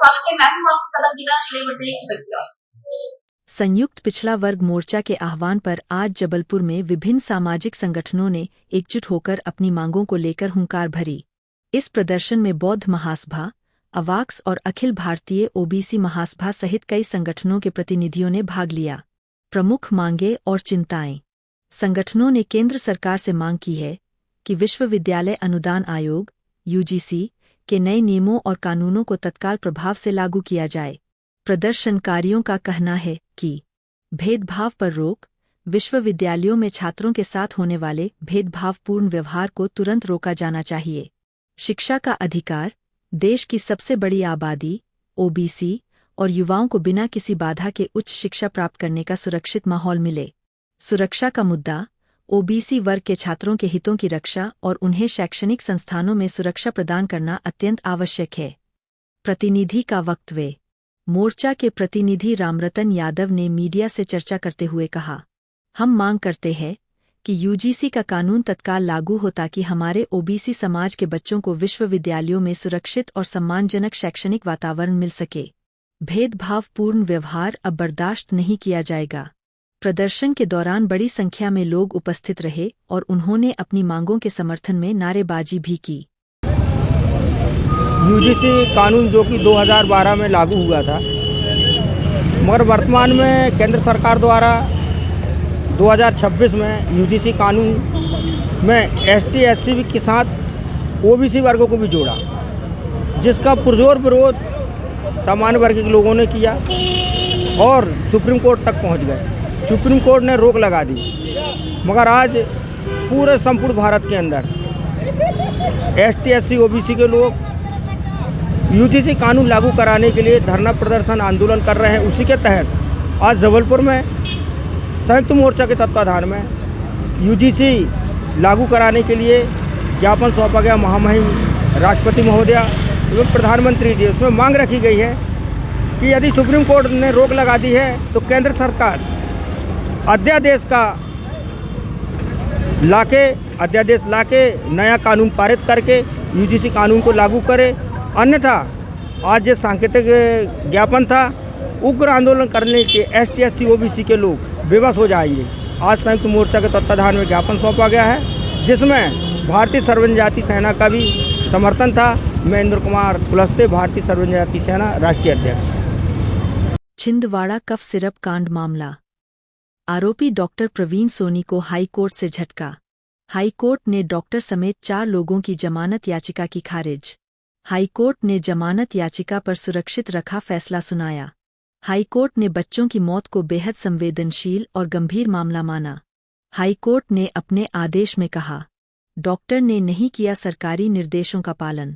स्वागत है। मैं हूं आपके साथ अंकिता। चलिए बढ़ते हैं की संयुक्त पिछड़ा वर्ग मोर्चा के आह्वान पर आज जबलपुर में विभिन्न सामाजिक संगठनों ने एकजुट होकर अपनी मांगों को लेकर हुंकार भरी। इस प्रदर्शन में बौद्ध महासभा, अवाक्स और अखिल भारतीय ओबीसी महासभा सहित कई संगठनों के प्रतिनिधियों ने भाग लिया। प्रमुख मांगे और चिंताएं। संगठनों ने केंद्र सरकार से मांग की है कि विश्वविद्यालय अनुदान आयोग (यूजीसी) के नए नियमों और कानूनों को तत्काल प्रभाव से लागू किया जाए। प्रदर्शनकारियों का कहना है कि भेदभाव पर रोक, विश्वविद्यालयों में छात्रों के साथ होने वाले भेदभावपूर्ण व्यवहार को तुरंत रोका जाना चाहिए। शिक्षा का अधिकार, देश की सबसे बड़ी आबादी ओबीसी और युवाओं को बिना किसी बाधा के उच्च शिक्षा प्राप्त करने का सुरक्षित माहौल मिले। सुरक्षा का मुद्दा, ओबीसी वर्ग के छात्रों के हितों की रक्षा और उन्हें शैक्षणिक संस्थानों में सुरक्षा प्रदान करना अत्यंत आवश्यक है। प्रतिनिधि का वक्तव्य। मोर्चा के प्रतिनिधि रामरतन यादव ने मीडिया से चर्चा करते हुए कहा, हम मांग करते हैं कि यूजीसी का कानून तत्काल लागू हो ताकि हमारे ओबीसी समाज के बच्चों को विश्वविद्यालयों में सुरक्षित और सम्मानजनक शैक्षणिक वातावरण मिल सके। भेदभावपूर्ण व्यवहार अब बर्दाश्त नहीं किया जाएगा। प्रदर्शन के दौरान बड़ी संख्या में लोग उपस्थित रहे और उन्होंने अपनी मांगों के समर्थन में नारेबाजी भी की। यूजीसी कानून जो कि 2012 में लागू हुआ था, मगर वर्तमान में केंद्र सरकार द्वारा 2026 में यूजीसी कानून में एसटी एससी के साथ ओबीसी वर्गों को भी जोड़ा, जिसका पुरजोर विरोध सामान्य वर्ग के लोगों ने किया और सुप्रीम कोर्ट तक पहुंच गए। सुप्रीम कोर्ट ने रोक लगा दी, मगर आज पूरे संपूर्ण भारत के अंदर एसटी एससी ओबीसी के लोग यूजीसी कानून लागू कराने के लिए धरना प्रदर्शन आंदोलन कर रहे हैं। उसी के तहत आज जबलपुर में संयुक्त मोर्चा के तत्वाधान में यूजीसी लागू कराने के लिए ज्ञापन सौंपा गया महामहिम राष्ट्रपति महोदय एवं प्रधानमंत्री जी। उसमें मांग रखी गई है कि यदि सुप्रीम कोर्ट ने रोक लगा दी है तो केंद्र सरकार अध्यादेश लाके नया कानून पारित करके यूजीसी कानून को लागू करे। अन्यथा आज जो सांकेतिक ज्ञापन था, उग्र आंदोलन करने के एसटी एससी ओबीसी के लोग बेबस हो जाएंगे। आज संयुक्त मोर्चा के तत्वाधान में ज्ञापन सौंपा गया है, जिसमें भारतीय सर्वजनजाति सेना का भी समर्थन था। मैं इंद्र कुमार कुलस्ते, भारतीय सर्वजनजाति सेना राष्ट्रीय अध्यक्ष। छिंदवाड़ा कफ सिरप कांड मामला। आरोपी डॉक्टर प्रवीण सोनी को हाई कोर्ट से झटका। हाई कोर्ट ने डॉक्टर समेत 4 लोगों की जमानत याचिका की खारिज। हाई कोर्ट ने जमानत याचिका पर सुरक्षित रखा फैसला सुनाया। हाई कोर्ट ने बच्चों की मौत को बेहद संवेदनशील और गंभीर मामला माना। हाई कोर्ट ने अपने आदेश में कहा, डॉक्टर ने नहीं किया सरकारी निर्देशों का पालन।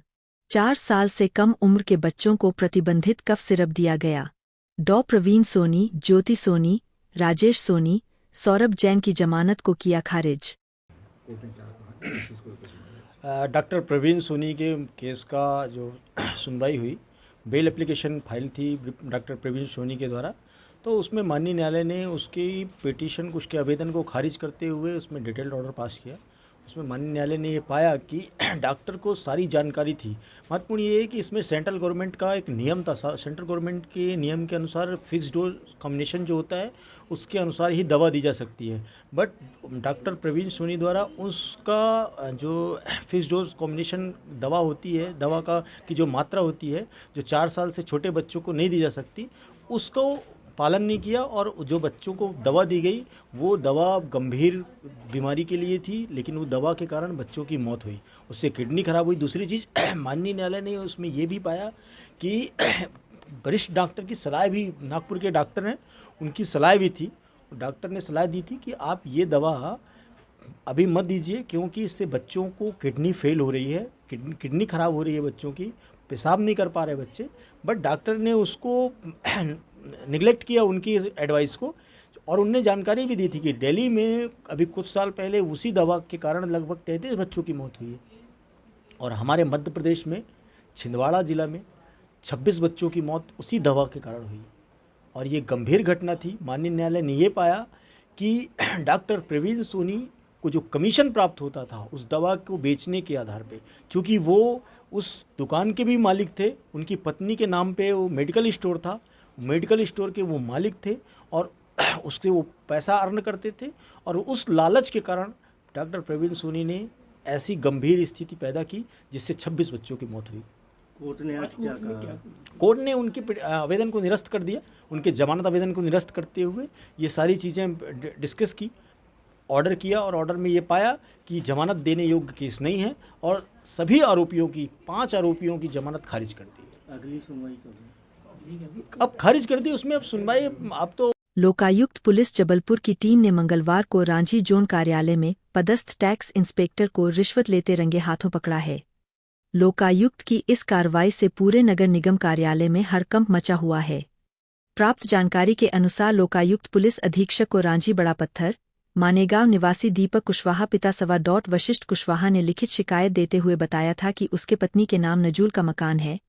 4 साल से कम उम्र के बच्चों को प्रतिबंधित कफ सिरप दिया गया। डॉ प्रवीण सोनी, ज्योति सोनी, राजेश सोनी, सौरभ जैन की जमानत को किया खारिज। डॉक्टर प्रवीण सोनी के केस का जो सुनवाई हुई, बेल एप्लीकेशन फाइल थी डॉक्टर प्रवीण सोनी के द्वारा, तो उसमें माननीय न्यायालय ने उसकी पिटीशन उसके आवेदन को खारिज करते हुए उसमें डिटेल्ड ऑर्डर पास किया। उसमें माननीय न्यायालय ने ये पाया कि डॉक्टर को सारी जानकारी थी। महत्वपूर्ण ये है कि इसमें सेंट्रल गवर्नमेंट का एक नियम था। सेंट्रल गवर्नमेंट के नियम के अनुसार फिक्स डोज कॉम्बिनेशन जो होता है उसके अनुसार ही दवा दी जा सकती है, बट डॉक्टर प्रवीण सोनी द्वारा उसका जो फिक्स डोज कॉम्बिनेशन दवा होती है, दवा का की जो मात्रा होती है जो 4 साल से छोटे बच्चों को नहीं दी जा सकती, उसको पालन नहीं किया और जो बच्चों को दवा दी गई वो दवा गंभीर बीमारी के लिए थी, लेकिन वो दवा के कारण बच्चों की मौत हुई, उससे किडनी खराब हुई। दूसरी चीज़, माननीय न्यायालय ने उसमें ये भी पाया कि वरिष्ठ डॉक्टर की सलाह भी, नागपुर के डॉक्टर हैं, उनकी सलाह भी थी। डॉक्टर ने सलाह दी थी कि आप ये दवा अभी मत दीजिए क्योंकि इससे बच्चों को किडनी फेल हो रही है, किडनी खराब हो रही है बच्चों की, पेशाब नहीं कर पा रहे बच्चे। बट डॉक्टर ने उसको निगलेक्ट किया उनकी एडवाइस को, और उनने जानकारी भी दी थी कि दिल्ली में अभी कुछ साल पहले उसी दवा के कारण लगभग 33 बच्चों की मौत हुई है, और हमारे मध्य प्रदेश में छिंदवाड़ा ज़िला में 26 बच्चों की मौत उसी दवा के कारण हुई, और ये गंभीर घटना थी। माननीय न्यायालय ने ये पाया कि डॉक्टर प्रवीण सोनी को जो कमीशन प्राप्त होता था उस दवा को बेचने के आधार पे, क्योंकि वो उस दुकान के भी मालिक थे, उनकी पत्नी के नाम पे वो मेडिकल स्टोर था, मेडिकल स्टोर के वो मालिक थे और उससे वो पैसा अर्न करते थे। और उस लालच के कारण डॉक्टर प्रवीण सोनी ने ऐसी गंभीर स्थिति पैदा की जिससे 26 बच्चों की मौत हुई। कोर्ट ने आज क्या कहा? कोर्ट ने उनके आवेदन को निरस्त कर दिया, उनके जमानत आवेदन को निरस्त करते हुए ये सारी चीज़ें डिस्कस की, ऑर्डर किया और ऑर्डर में ये पाया कि जमानत देने योग्य केस नहीं है और सभी आरोपियों की 5 आरोपियों की जमानत खारिज कर दी है। अगली सुनवाई कब है? अब खारिज कर दी, उसमें अब सुनवाई अब तो लोकायुक्त पुलिस जबलपुर की टीम ने मंगलवार को रांची जोन कार्यालय में पदस्थ टैक्स इंस्पेक्टर को रिश्वत लेते रंगे हाथों पकड़ा है। लोकायुक्त की इस कार्रवाई से पूरे नगर निगम कार्यालय में हड़कंप मचा हुआ है। प्राप्त जानकारी के अनुसार लोकायुक्त पुलिस अधीक्षक को रांची बड़ा पत्थर मानेगांव निवासी दीपक कुशवाहा पिता सवा वशिष्ठ कुशवाहा ने लिखित शिकायत देते हुए बताया था कि उसके पत्नी के नाम नजूल का मकान है,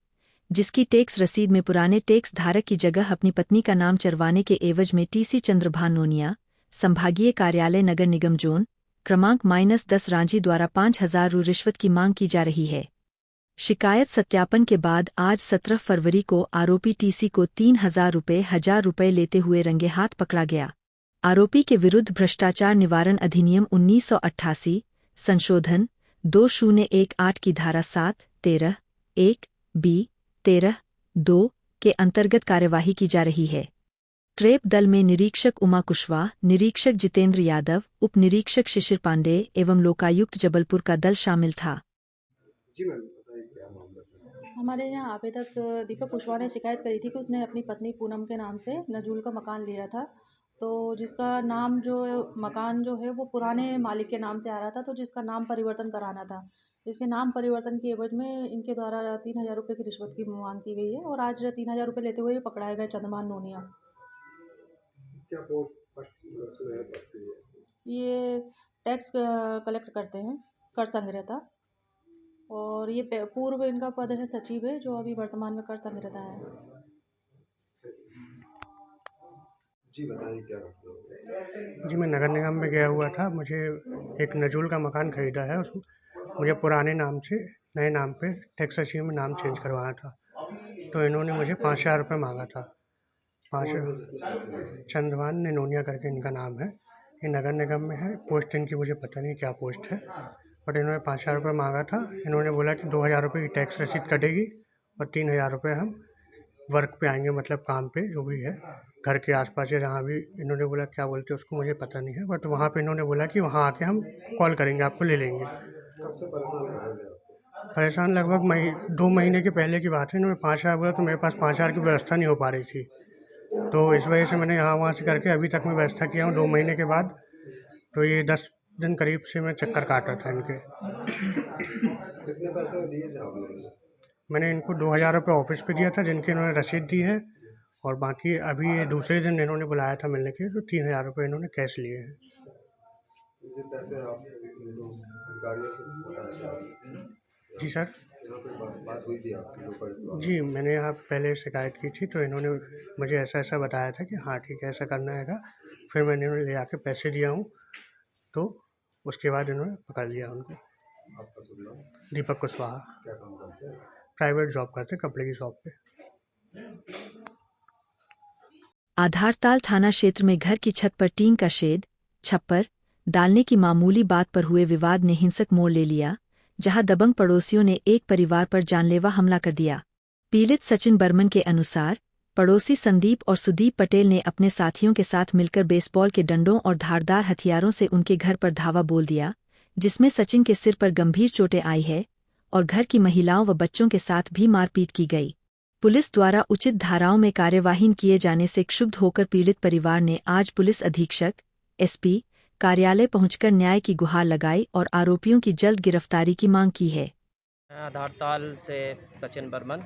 जिसकी टैक्स रसीद में पुराने टैक्स धारक की जगह अपनी पत्नी का नाम चरवाने के एवज में टीसी चंद्रभान नोनिया, संभागीय कार्यालय नगर निगम जोन क्रमांक -10 रांची द्वारा 5,000 रु रिश्वत की मांग की जा रही है। शिकायत सत्यापन के बाद आज 17 फरवरी को आरोपी टीसी को 3,000 रुपये लेते हुए रंगे हाथ पकड़ा गया। आरोपी के विरुद्ध भ्रष्टाचार निवारण अधिनियम 1988 संशोधन 2018 की धारा 7, 13, 1, B, 13, 2 के अंतर्गत कार्यवाही की जा रही है। ट्रेप दल में निरीक्षक उमा कुशवाहा, निरीक्षक जितेंद्र यादव, उप निरीक्षक शिशिर पांडे एवं लोकायुक्त जबलपुर का दल शामिल था। हमारे यहाँ आवेदक दीपक कुशवाहा ने शिकायत करी थी कि उसने अपनी पत्नी पूनम के नाम से नजूल का मकान लिया था, तो जिसका नाम जो मकान जो है वो पुराने मालिक के नाम से आ रहा था, तो जिसका नाम परिवर्तन कराना था। इसके नाम परिवर्तन के एवज में इनके द्वारा 3,000 रुपये की रिश्वत की मांग की गई है और आज 3,000 रुपये लेते हुए पकड़ाए गए चंद्रभान नोनिया। ये टैक्स कलेक्ट करते हैं, कर संग्रहता, और ये पूर्व इनका पद है सचिव है, जो अभी वर्तमान में कर संग्रहता है। जी बताइए क्या करते हो? जी मैं नगर निगम में गया हुआ था, मुझे एक नजूल का मकान खरीदा है, उसमें मुझे पुराने नाम से नए नाम पे टैक्स रसीद में नाम चेंज करवाना था, तो इन्होंने मुझे 5,000 रुपये मांगा था। 5 चंद्रभान नोनिया करके इनका नाम है, ये नगर निगम में है, पोस्ट इनकी मुझे पता नहीं क्या पोस्ट है, बट इन्होंने 5,000 रुपये मांगा था। इन्होंने बोला कि 2,000 रुपये की टैक्स रसीद कटेगी और 3,000 रुपये हम वर्क पे आएंगे, मतलब काम पे जो भी है घर के आसपास या जहाँ भी, इन्होंने बोला क्या बोलते हैं उसको मुझे पता नहीं है, बट वहाँ पे इन्होंने बोला कि वहाँ आके हम कॉल करेंगे, आपको ले लेंगे। कब से परेशान कर रहे हैं? परेशान लगभग 2 महीने के पहले की बात है। इन्होंने 5,000 बोला तो मेरे पास 5,000 की व्यवस्था नहीं हो पा रही थी, तो इस वजह से मैंने यहाँ वहाँ से करके अभी तक मैं व्यवस्था किया हूँ 2 महीने के बाद। तो ये 10 दिन करीब से मैं चक्कर काटा था इनके। कितने पैसे दिए थे आपने? मैंने इनको 2,000 रुपये ऑफिस पे दिया था, जिनकी इन्होंने रसीद दी है, और बाकी अभी ये दूसरे दिन इन्होंने बुलाया था मिलने के लिए, तो 3,000 रुपये इन्होंने कैश लिए हैं। ये पैसे आप अधिकारियों से बताया? जी सर। यहाँ पे बात हुई थी आपकी लोकल? जी मैंने यहाँ पहले शिकायत की थी, तो इन्होंने मुझे ऐसा ऐसा बताया था कि हाँ ठीक है ऐसा करना है। फिर मैंने उन्हें ले आके पैसे दिया हूँ, तो उसके बाद इन्होंने पकड़ लिया उनको। आपका शुभ नाम? दीपक कुशवाहा। क्या काम करते हैं? प्राइवेट जॉब करते, कपड़े की शॉप पे। आधारताल थाना क्षेत्र में घर की छत पर टीन का शेड, छप्पर डालने की मामूली बात पर हुए विवाद ने हिंसक मोड़ ले लिया, जहां दबंग पड़ोसियों ने एक परिवार पर जानलेवा हमला कर दिया। पीड़ित सचिन बर्मन के अनुसार पड़ोसी संदीप और सुदीप पटेल ने अपने साथियों के साथ मिलकर बेसबॉल के डंडों और धारदार हथियारों से उनके घर पर धावा बोल दिया, जिसमें सचिन के सिर पर गंभीर चोटें आई है और घर की महिलाओं व बच्चों के साथ भी मारपीट की गई। पुलिस द्वारा उचित धाराओं में कार्यवाही किए जाने से क्षुब्ध होकर पीड़ित परिवार ने आज पुलिस अधीक्षक SP कार्यालय पहुंचकर न्याय की गुहार लगाई और आरोपियों की जल्द गिरफ्तारी की मांग की है। आधारताल से सचिन बर्मन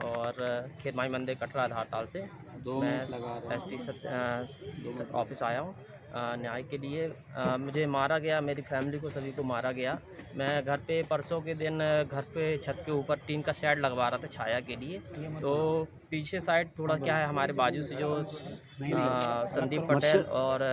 और खेतमाई मंदिर कटरा आधारताल से मैं SP ऑफिस आया हूँ। न्याय के लिए। मुझे मारा गया, मेरी फैमिली को सभी को मारा गया। मैं घर पे परसों के दिन घर पे छत के ऊपर टीन का शेड लगवा रहा था छाया के लिए। तो पीछे साइड थोड़ा क्या है, हमारे बाजू से जो संदीप पटेल और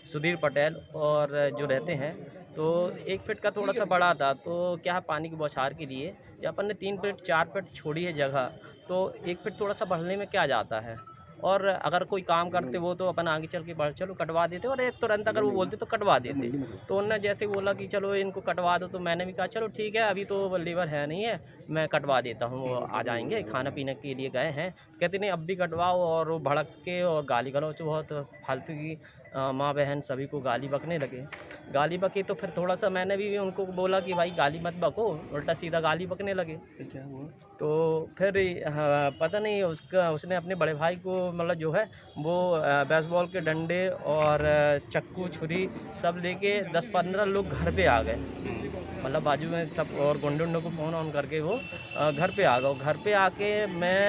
सुधीर पटेल और जो रहते हैं, तो 1 फीट का थोड़ा सा बड़ा था। तो क्या पानी की बौछार के लिए जब अपन ने 3 फीट 4 फीट छोड़ी है जगह, तो 1 फीट थोड़ा सा बढ़ने में क्या जाता है। और अगर कोई काम करते वो तो अपन आगे चल के बढ़ चलो कटवा देते, और एक तुरंत अगर वो बोलते तो कटवा देते। तो उन्होंने जैसे बोला कि चलो इनको कटवा दो, तो मैंने भी कहा चलो ठीक है, अभी तो लेबर है नहीं है, मैं कटवा देता हूँ, वो आ जाएंगे, खाना पीने के लिए गए हैं। कहते नहीं अब भी कटवाओ, और वो भड़क के और गाली गलौच बहुत फालतू की माँ बहन सभी को गाली बकने लगे। गाली बके तो फिर थोड़ा सा मैंने भी उनको बोला कि भाई गाली मत बको, उल्टा सीधा गाली बकने लगे। क्या हुआ? तो फिर पता नहीं उसने अपने बड़े भाई को मतलब जो है वो बेसबॉल के डंडे और चक्कू छुरी सब लेके 10-15 लोग घर पे आ गए। मतलब बाजू में सब, और गुंडों को फ़ोन ऑन करके वो घर पे आ गए। घर पे आके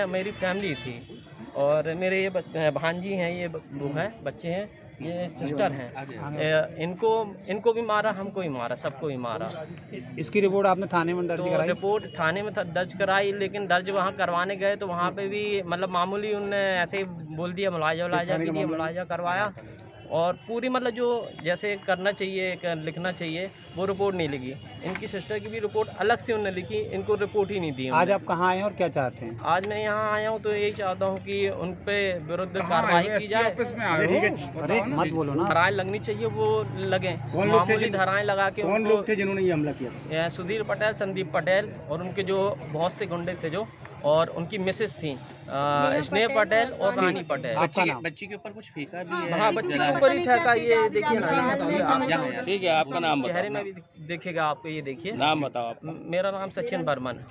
मेरी फैमिली थी, और मेरे ये भांजी हैं, ये वो हैं, बच्चे हैं, ये सिस्टर हैं। इनको भी मारा, हमको भी मारा, सबको भी मारा। इसकी रिपोर्ट आपने थाने में दर्ज कराई? रिपोर्ट थाने में दर्ज कराई, लेकिन दर्ज वहाँ करवाने गए तो वहाँ पे भी मतलब मामूली उनने ऐसे ही बोल दिया, मुलाजा के लिए मुलाजा करवाया, और पूरी मतलब जो जैसे करना चाहिए, लिखना चाहिए, वो रिपोर्ट नहीं लिखी। इनकी सिस्टर की भी रिपोर्ट अलग से उन्होंने लिखी, इनको रिपोर्ट ही नहीं दी। आज आप कहाँ आए हैं और क्या चाहते हैं? आज मैं यहाँ आया हूँ तो यही चाहता हूँ कि उन पे विरुद्ध कार्रवाई की जाए। अरे मत बोलो ना। धाराएं लगनी चाहिए, वो लगे, मामूली धाराएं लगा के। कौन लोग थे जिन्होंने ये हमला किया? सुधीर पटेल, संदीप पटेल, और उनके जो बहुत से गुंडे थे जो, और उनकी मिसेस थी स्नेह पटेल और रानी पटेल। बच्ची के ऊपर कुछ फेंका भी है? हाँ, बच्ची के ऊपर ही फेंका। ये देखिए ठीक है, आपका नाम चेहरे में भी देखेगा आपको, ये देखिए नाम बताओ आप। मेरा नाम सचिन बर्मन।